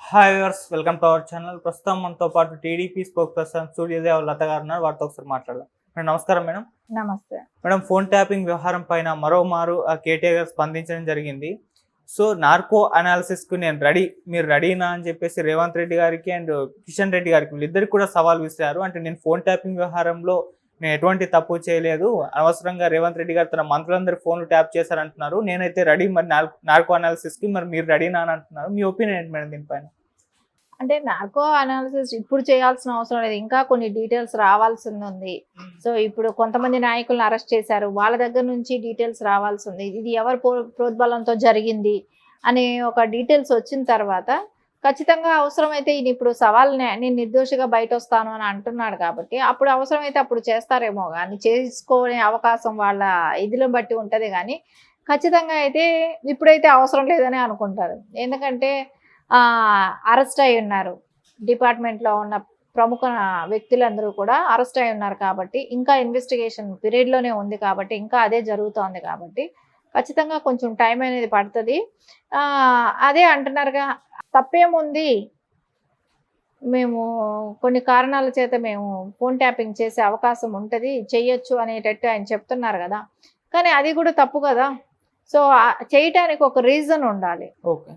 Hi viewers, welcome to our channel. ప్రస్తుతం మనతో పాటు టీడీపీ స్పోక్ పర్సన్ సూర్యోదయ లత గారు ఉన్నారు. వారితో ఒకసారి మాట్లాడదాం. మేడం నమస్కారం. మేడం నమస్తే. మేడం ఫోన్ ట్యాపింగ్ వ్యవహారం పైన మరోమారు కేటీఆర్ గారు స్పందించడం జరిగింది. సో నార్కో అనాలిసిస్కు నేను రెడీ, మీరు రెడీనా అని చెప్పేసి రేవంత్ రెడ్డి గారికి అండ్ కిషన్ రెడ్డి గారికి వీళ్ళిద్దరికి కూడా సవాల్ విసిరారు. అంటే నేను ఫోన్ ట్యాపింగ్ వ్యవహారంలో నేను ఎటువంటి తప్పు చేయలేదు, అనవసరంగా రేవంత్ రెడ్డి గారు తన మంత్రులందరూ ఫోన్లు ట్యాప్ చేశారంటున్నారు, నేనైతే రెడీ, మరి నార్కో అనాలిసిస్కి మరి మీరు రెడీనా అని అంటున్నారు. మీ ఒపీనియన్ ఏంటి మేడం దీనిపైన? అంటే నార్కో అనాలిసిస్ ఇప్పుడు చేయాల్సిన అవసరం లేదు, ఇంకా కొన్ని డీటెయిల్స్ రావాల్సింది ఉంది. సో ఇప్పుడు కొంతమంది నాయకులను అరెస్ట్ చేశారు, వాళ్ళ దగ్గర నుంచి డీటెయిల్స్ రావాల్సి ఉంది. ఇది ఎవరి ప్రోద్బలంతో జరిగింది అనే ఒక డీటెయిల్స్ వచ్చిన తర్వాత ఖచ్చితంగా అవసరమైతే ఈయన ఇప్పుడు సవాల్ని నేను నిర్దోషిగా బయట వస్తాను అని అంటున్నాడు కాబట్టి అప్పుడు అవసరమైతే అప్పుడు చేస్తారేమో, కానీ చేసుకునే అవకాశం వాళ్ళ ఇదిలో బట్టి ఉంటుంది. కానీ ఖచ్చితంగా అయితే ఇప్పుడైతే అవసరం లేదని అనుకుంటారు. ఎందుకంటే అరెస్ట్ అయి ఉన్నారు, డిపార్ట్మెంట్లో ఉన్న ప్రముఖ వ్యక్తులందరూ కూడా అరెస్ట్ అయి ఉన్నారు కాబట్టి ఇంకా ఇన్వెస్టిగేషన్ పీరియడ్లోనే ఉంది కాబట్టి ఇంకా అదే జరుగుతోంది కాబట్టి ఖచ్చితంగా కొంచెం టైం అనేది పడుతుంది. అదే అంటున్నారుగా, తప్పేముంది, మేము కొన్ని కారణాల చేత మేము ఫోన్ ట్యాపింగ్ చేసే అవకాశం ఉంటుంది, చెయ్యొచ్చు అనేటట్టు ఆయన చెప్తున్నారు కదా. కానీ అది కూడా తప్పు కదా. సో చేయటానికి ఒక రీజన్ ఉండాలి. ఓకే.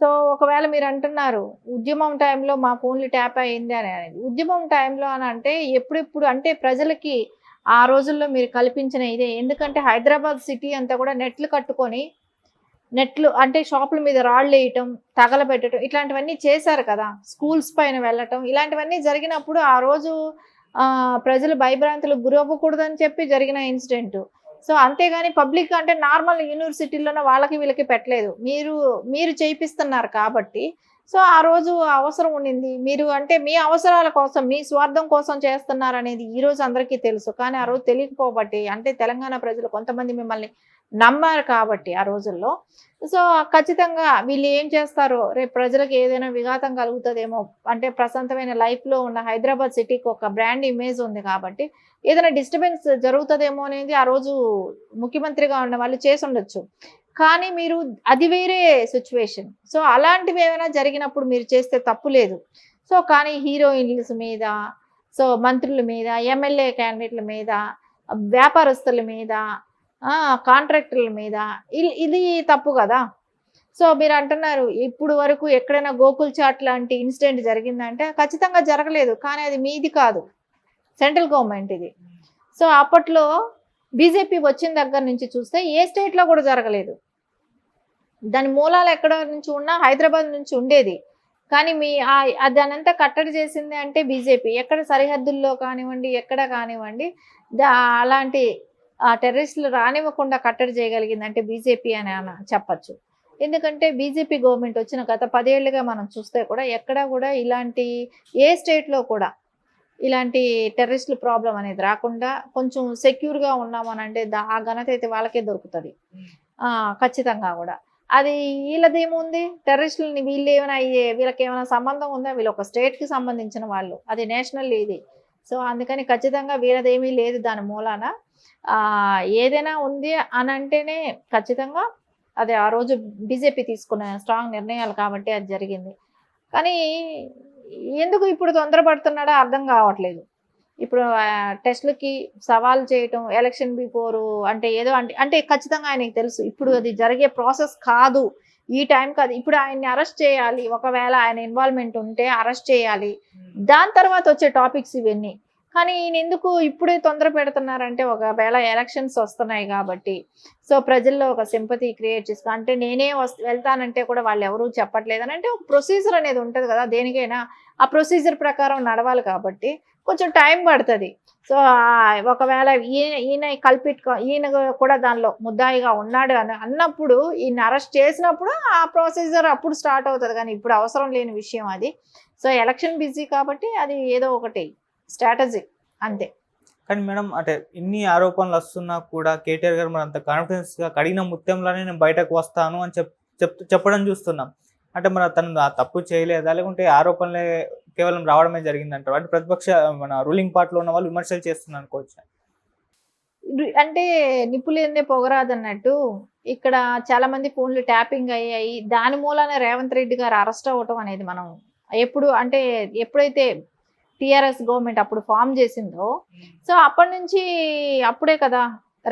సో ఒకవేళ మీరు అంటున్నారు ఉద్యమం టైంలో మా ఫోన్లు ట్యాప్ అయింది అనేది, ఉద్యమం టైంలో అని అంటే ఎప్పుడెప్పుడు అంటే ప్రజలకి ఆ రోజుల్లో మీరు కల్పించిన ఇదే. ఎందుకంటే హైదరాబాద్ సిటీ అంతా కూడా నెట్లు కట్టుకొని, నెట్లు అంటే షాపుల మీద రాళ్ళు వేయటం, తగలబెట్టడం, ఇట్లాంటివన్నీ చేశారు కదా. స్కూల్స్ పైన వెళ్ళటం, ఇలాంటివన్నీ జరిగినప్పుడు ఆ రోజు ప్రజలు భయభ్రాంతులకు గురవ్వకూడదని చెప్పి జరిగిన ఇన్సిడెంట్. సో అంతేగాని పబ్లిక్ అంటే నార్మల్ యూనివర్సిటీలోనే వాళ్ళకి వీళ్ళకి పెట్టలేదు, మీరు చేయిస్తున్నారు కాబట్టి. సో ఆ రోజు అవసరం ఉండింది, మీరు అంటే మీ అవసరాల కోసం మీ స్వార్థం కోసం చేస్తున్నారు అనేది ఈ రోజు అందరికీ తెలుసు. కానీ ఆ రోజు తెలియకపోబట్టి, అంటే తెలంగాణ ప్రజలు కొంతమంది మిమ్మల్ని నమ్మారు కాబట్టి ఆ రోజుల్లో. సో ఖచ్చితంగా వీళ్ళు ఏం చేస్తారో రేపు ప్రజలకు ఏదైనా విఘాతం కలుగుతుందేమో, అంటే ప్రశాంతమైన లైఫ్లో ఉన్న హైదరాబాద్ సిటీకి ఒక బ్రాండ్ ఇమేజ్ ఉంది కాబట్టి ఏదైనా డిస్టర్బెన్స్ జరుగుతుందేమో అనేది ఆ రోజు ముఖ్యమంత్రిగా ఉన్న వాళ్ళు చేసి ఉండొచ్చు. కానీ మీరు అది వేరే సిచ్యువేషన్. సో అలాంటివి ఏమైనా జరిగినప్పుడు మీరు చేస్తే తప్పు లేదు. సో కానీ హీరోయిన్స్ మీద, సో మంత్రుల మీద, ఎమ్మెల్యే క్యాండిడేట్ల మీద, వ్యాపారస్తుల మీద, కాంట్రాక్టర్ల మీద ఇది తప్పు కదా. సో మీరు అంటున్నారు ఇప్పుడు వరకు ఎక్కడైనా గోకుల్ చాట్ లాంటి ఇన్సిడెంట్ జరిగిందంటే ఖచ్చితంగా జరగలేదు. కానీ అది మీది కాదు, సెంట్రల్ గవర్నమెంట్ ఇది. సో అప్పట్లో బీజేపీ వచ్చిన దగ్గర నుంచి చూస్తే ఏ స్టేట్లో కూడా జరగలేదు. దాని మూలాలు ఎక్కడ నుంచి ఉన్నా హైదరాబాద్ నుంచి ఉండేది. కానీ దానంతా కట్టడి చేసింది అంటే బీజేపీ. ఎక్కడ సరిహద్దుల్లో కానివ్వండి, ఎక్కడ కానివ్వండి, అలాంటి టెర్రరిస్టులు రానివ్వకుండా కట్టడి చేయగలిగింది అంటే బీజేపీ అని చెప్పచ్చు. ఎందుకంటే బీజేపీ గవర్నమెంట్ వచ్చిన గత 10 ఏళ్ళుగా మనం చూస్తే కూడా ఎక్కడా కూడా ఇలాంటి ఏ స్టేట్లో కూడా ఇలాంటి టెర్రరిస్టుల ప్రాబ్లం అనేది రాకుండా కొంచెం సెక్యూర్గా ఉన్నామనంటే ఆ ఘనత అయితే వాళ్ళకే దొరుకుతుంది ఖచ్చితంగా కూడా. అది వీళ్ళదేముంది, టెర్రరిస్టులని వీళ్ళు ఏమైనా వీళ్ళకి ఏమైనా సంబంధం ఉందా? వీళ్ళు ఒక స్టేట్కి సంబంధించిన వాళ్ళు, అది నేషనల్ ఇది. సో అందుకని ఖచ్చితంగా వీళ్ళదేమీ లేదు దాని మూలాన. ఏదైనా ఉంది అని అంటేనే ఖచ్చితంగా అది ఆ రోజు బీజేపీ తీసుకున్న స్ట్రాంగ్ నిర్ణయాలు కాబట్టి అది జరిగింది. కానీ ఎందుకు ఇప్పుడు తొందరపడుతున్నాడో అర్థం కావట్లేదు. ఇప్పుడు టెస్టులకి సవాల్ చేయటం ఎలక్షన్ బిఫోరు అంటే ఏదో అంటే ఖచ్చితంగా ఆయనకి తెలుసు ఇప్పుడు అది జరిగే ప్రాసెస్ కాదు, ఈ టైం కాదు. ఇప్పుడు ఆయన్ని అరెస్ట్ చేయాలి, ఒకవేళ ఆయన ఇన్వాల్వ్మెంట్ ఉంటే అరెస్ట్ చేయాలి, దాని తర్వాత వచ్చే టాపిక్స్ ఇవన్నీ. కానీ ఈయన ఎందుకు ఇప్పుడే తొందర పెడుతున్నారంటే ఒకవేళ ఎలక్షన్స్ వస్తున్నాయి కాబట్టి, సో ప్రజల్లో ఒక సింపతి క్రియేట్ చేసుకో, అంటే నేనే వెళ్తానంటే కూడా వాళ్ళు ఎవరూ చెప్పట్లేదు అని అంటే ఒక ప్రొసీజర్ అనేది ఉంటుంది కదా దేనికైనా. ఆ ప్రొసీజర్ ప్రకారం నడవాలి కాబట్టి కొంచెం టైం పడుతుంది. సో ఒకవేళ ఈయన ఈయన కూడా దానిలో ముద్దాయిగా ఉన్నాడు అని అన్నప్పుడు, ఈయన అరెస్ట్ చేసినప్పుడు ఆ ప్రొసీజర్ అప్పుడు స్టార్ట్ అవుతుంది. కానీ ఇప్పుడు అవసరం లేని విషయం అది. సో ఎలక్షన్ బిజీ కాబట్టి అది ఏదో ఒకటి స్ట్రాటజీ అంతే. కానీ మేడం అంటే ఇన్ని ఆరోపణలు వస్తున్నా కూడా కేటీఆర్ గారు మరి అంత కాన్ఫిడెన్స్గా కడిగిన ముత్యంలోనే నేను బయటకు వస్తాను అని చెప్పడం చూస్తున్నాం. అంటే మరి తను ఆ తప్పు చేయలేదా, లేకుంటే ఆరోపణలే కేవలం రావడమే జరిగిందంటారు? అంటే ప్రతిపక్ష మన రూలింగ్ పార్టీలో ఉన్న వాళ్ళు విమర్శలు చేస్తున్నారు అనుకోవచ్చు. అంటే నిప్పులేందే పొగరాదన్నట్టు ఇక్కడ చాలా మంది ఫోన్లు ట్యాపింగ్ అయ్యాయి. దాని మూలాన రేవంత్ రెడ్డి గారు అరెస్ట్ అవ్వటం అనేది మనం ఎప్పుడు అంటే ఎప్పుడైతే టీఆర్ఎస్ గవర్నమెంట్ అప్పుడు ఫామ్ చేసిందో, సో అప్పటి నుంచి అప్పుడే కదా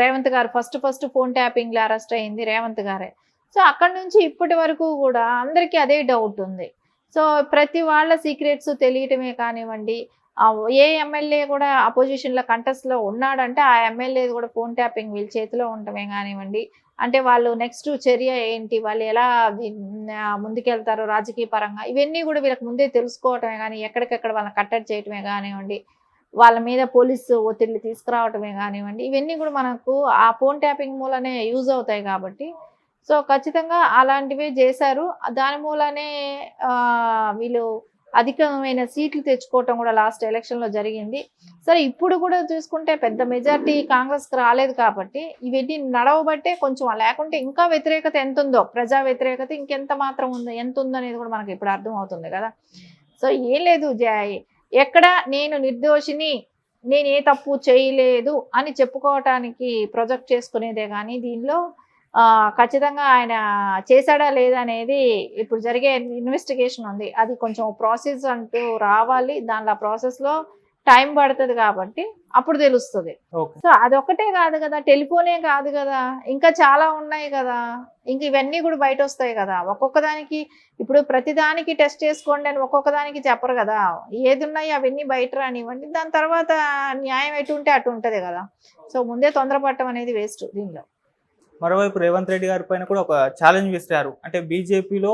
రేవంత్ గారు ఫస్ట్ ఫోన్ ట్యాపింగ్లో అరెస్ట్ అయింది రేవంత్ గారే. సో అక్కడి నుంచి ఇప్పటి వరకు కూడా అందరికీ అదే డౌట్ ఉంది. సో ప్రతి వాళ్ళ సీక్రెట్స్ తెలియటమే కానివ్వండి, ఏ ఎమ్మెల్యే కూడా అపోజిషన్లో కంటెస్ట్లో ఉన్నాడంటే ఆ ఎమ్మెల్యేది కూడా ఫోన్ ట్యాపింగ్ వీళ్ళ చేతిలో ఉండటమే కానివ్వండి, అంటే వాళ్ళు నెక్స్ట్ చర్య ఏంటి, వాళ్ళు ఎలా ముందుకెళ్తారు రాజకీయ పరంగా, ఇవన్నీ కూడా వీళ్ళకి ముందే తెలుసుకోవటమే కానీ ఎక్కడికెక్కడ వాళ్ళని కట్టడి చేయటమే కానివ్వండి, వాళ్ళ మీద పోలీసు ఒత్తిడిని తీసుకురావటమే కానివ్వండి, ఇవన్నీ కూడా మనకు ఆ ఫోన్ ట్యాపింగ్ మూలనే యూజ్ అవుతాయి కాబట్టి సో ఖచ్చితంగా అలాంటివే చేశారు. దాని మూలనే వీళ్ళు అధికమైన సీట్లు తెచ్చుకోవటం కూడా లాస్ట్ ఎలక్షన్లో జరిగింది. సరే ఇప్పుడు కూడా చూసుకుంటే పెద్ద మెజార్టీ కాంగ్రెస్కి రాలేదు కాబట్టి ఇవన్నీ నడవబట్టే కొంచెం, లేకుంటే ఇంకా వ్యతిరేకత ఎంత ఉందో, ప్రజా వ్యతిరేకత ఇంకెంత మాత్రం ఉందో, ఎంత ఉందో అనేది కూడా మనకి ఇప్పుడు అర్థం అవుతుంది కదా. సో ఏం లేదు, ఎక్కడ నేను నిర్దోషిని, నేను ఏ తప్పు చేయలేదు అని చెప్పుకోవటానికి ప్రొజెక్ట్ చేసుకునేదే కానీ దీనిలో ఖచ్చితంగా ఆయన చేశాడా లేదా అనేది ఇప్పుడు జరిగే ఇన్వెస్టిగేషన్ ఉంది. అది కొంచెం ప్రాసెస్ అంటూ రావాలి, దానిలో ప్రాసెస్లో టైం పడుతుంది కాబట్టి అప్పుడు తెలుస్తుంది. సో అదొక్కటే కాదు కదా, టెలిఫోనే కాదు కదా, ఇంకా చాలా ఉన్నాయి కదా, ఇంక ఇవన్నీ కూడా బయట వస్తాయి కదా. ఒక్కొక్క దానికి ఇప్పుడు ప్రతిదానికి టెస్ట్ చేసుకోండి అని ఒక్కొక్క దానికి చెప్పరు కదా, ఏది ఉన్నాయి అవన్నీ బయట రానివ్వండి, దాని తర్వాత న్యాయం ఎటు ఉంటే అటు ఉంటుంది కదా. సో ముందే తొందరపడటం అనేది వేస్ట్ దీనిలో. మరోవైపు రేవంత్ రెడ్డి గారి పైన కూడా ఒక ఛాలెంజ్ విసిరారు. అంటే బీజేపీలో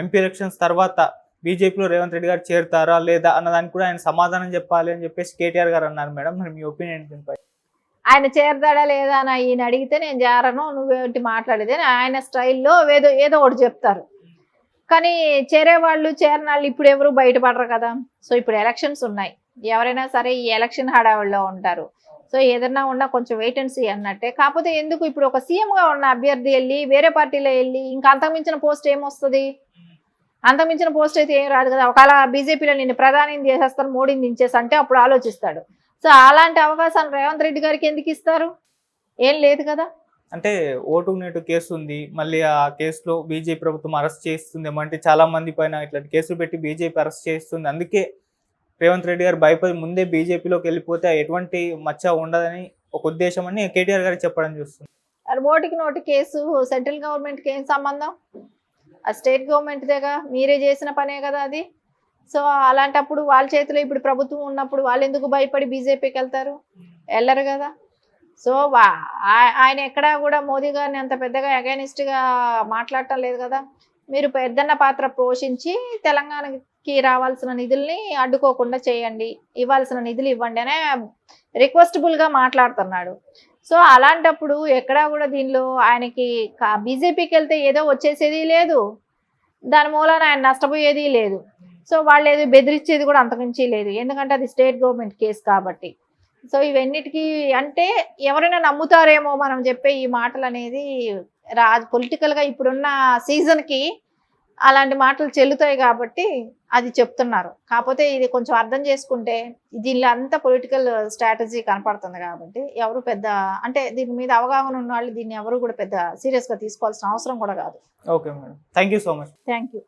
ఎంపీ ఎలక్షన్స్ తర్వాత బీజేపీలో రేవంత్ రెడ్డి గారు చేరుతారా లేదా అన్నదానికి కూడా ఆయన సమాధానం చెప్పాలి అని చెప్పేసి కేటీఆర్ గారు అన్నారు. మేడం, మరి మీ ఒపీనియన్ దీనిపై? ఆయన చేరతాడా లేదా అని ఈయన అడిగితే నేను చేరను, నువ్వేంటి మాట్లాడేది అని ఆయన స్టైల్లో ఏదో ఒకటి చెప్తారు. కానీ చేరేవాళ్ళు చేరనాళ్ళు ఇప్పుడు ఎవరు బయటపడరు కదా. సో ఇప్పుడు ఎలక్షన్స్ ఉన్నాయి, ఎవరైనా సరే ఈ ఎలక్షన్ హడావుల్లో ఉంటారు. సో ఏదన్నా ఉన్నా కొంచెం వెయిట్ అండ్ సీ అన్నట్టే. కాకపోతే ఎందుకు ఇప్పుడు ఒక సీఎంగా ఉన్న అభ్యర్థి వెళ్ళి వేరే పార్టీలో వెళ్ళి ఇంకా అంతకుమించిన పోస్ట్ ఏమొస్తుంది, అంతకుమించిన పోస్ట్ అయితే ఏం రాదు కదా. ఒకవేళ బీజేపీలో నేను ప్రధానిని చేసేస్తాను, మోడీని దించేసి అంటే అప్పుడు ఆలోచిస్తాడు. సో అలాంటి అవకాశాలు రేవంత్ రెడ్డి గారికి ఎందుకు ఇస్తారు, ఏం లేదు కదా. అంటే ఓటు నేటు కేసు ఉంది, మళ్ళీ ఆ కేసులో బీజేపీ ప్రభుత్వం అరెస్ట్ చేస్తుంది, అంటే చాలా మంది పైన ఇట్లాంటి కేసులు పెట్టి బీజేపీ అరెస్ట్ చేస్తుంది. అందుకే రేవంత్ రెడ్డి గారు భయపడి ముందే బీజేపీలోకి వెళ్ళిపోతే ఎటువంటి మచ్చ ఉండదని ఒక ఉద్దేశం అని కేటీఆర్ గారు చెప్పడం చూస్తుంది. ఓటుకి నోటు కేసు సెంట్రల్ గవర్నమెంట్కి ఏం సంబంధం, ఆ స్టేట్ గవర్నమెంట్దేగా, మీరే చేసిన పనే కదా అది. సో అలాంటప్పుడు వాళ్ళ చేతిలో ఇప్పుడు ప్రభుత్వం ఉన్నప్పుడు వాళ్ళు ఎందుకు భయపడి బీజేపీకి వెళ్తారు, వెళ్ళరు కదా. సో ఆయన ఎక్కడా కూడా మోదీ గారిని అంత పెద్దగా అగైనిస్ట్గా మాట్లాడటం లేదు కదా. మీరు పెద్దన్న పాత్ర పోషించి తెలంగాణకి రావాల్సిన నిధుల్ని అడ్డుకోకుండా చేయండి, ఇవ్వాల్సిన నిధులు ఇవ్వండి అనే రిక్వెస్టబుల్గా మాట్లాడుతున్నాడు. సో అలాంటప్పుడు ఎక్కడా కూడా దీనిలో ఆయనకి బీజేపీకి వెళ్తే ఏదో వచ్చేసేది లేదు, దాని మూలాన ఆయన నష్టపోయేది లేదు. సో వాళ్ళు ఏదో బెదిరించేది కూడా అంతకుమించి లేదు, ఎందుకంటే అది స్టేట్ గవర్నమెంట్ కేసు కాబట్టి. సో ఇవన్నిటికీ అంటే ఎవరైనా నమ్ముతారేమో మనం చెప్పే ఈ మాటలు అనేది పొలిటికల్గా ఇప్పుడున్న సీజన్కి అలాంటి మాటలు చెల్లుతాయి కాబట్టి అది చెప్తున్నారు. కాకపోతే ఇది కొంచెం అర్థం చేసుకుంటే దీనిలో అంతా పొలిటికల్ స్ట్రాటజీ కనపడుతుంది కాబట్టి ఎవరు పెద్ద అంటే దీని మీద అవగాహన ఉన్న వాళ్ళు దీన్ని ఎవరు కూడా పెద్ద సీరియస్గా తీసుకోవాల్సిన అవసరం కూడా కాదు. Okay madam, thank you so much. Thank you.